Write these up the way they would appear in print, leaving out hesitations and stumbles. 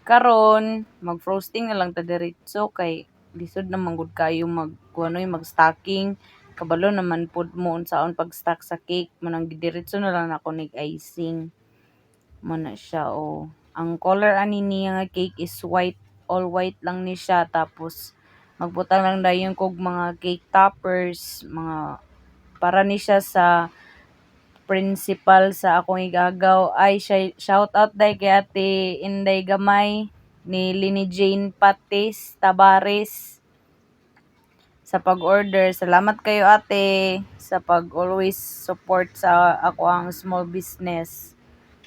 Karon mag-frosting na lang ta diretso kay lisod na manggod kayo mag-stocking. Kabalo naman pud mo unsaon pag-stock sa cake, manang diretso na lang ako nig icing. Mo na siya oh. Ang color ani niya nga cake is white, all white lang ni siya tapos magbutang lang dayon kog mga cake toppers, mga para ni siya sa principal sa akong igagaw. Ay, shout out day kay Ate Inday Gamay ni Lini Jane Patis Tabares sa pag-order. Salamat kayo ate sa pag-always support sa ako ang small business.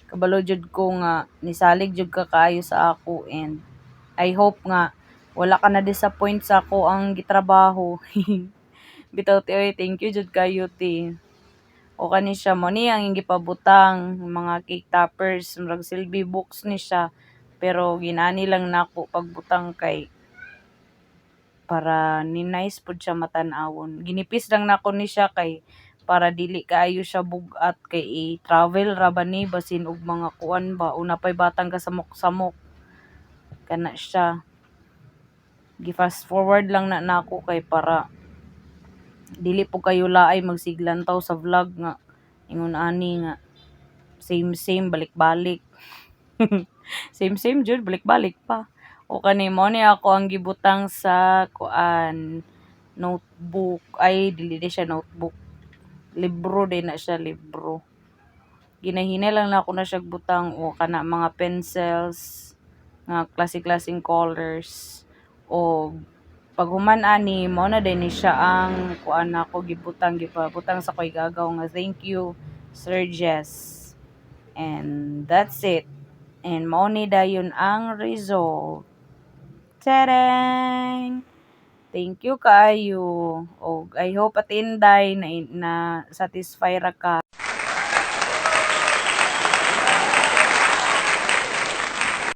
Kabalo jud ko nga nisalig jud ka kaayo sa ako and I hope nga wala ka na disappoint sa ako ang gitrabaho. Bitaw ti oy, thank you jud kayo ti. O kani siya mo ni ang gipabutang mga cake toppers murag silbi books ni siya pero ginani lang nako pagbutang kay para ni nice pud siya matan-awon. Ginipis lang nako ni siya kay para dili kaayo siya bugat kay i-travel ra ba ni basin og mga kuan ba una pay batang kasamok-samok kana siya. Gi-fast forward lang na nako kay para dili po kayo laay magsiglantaw sa vlog nga ingon ani nga same balik-balik. Same jud balik-balik pa. O kani mo ni ako ang gibutang sa kuan notebook ay dili di siya notebook. Libro din na siya libro. Ginahinay lang na ako na siya butang o kana mga pencils nga klase-klaseng colors o pag human ani mo na din ni siya ang kuan ako gipabutang sa koy gagaw nga thank you Sir Jess. And that's it. And mao ni dayon ang result. Tadang! Thank you kaayo. Og I hope at inday na satisfy ra ka.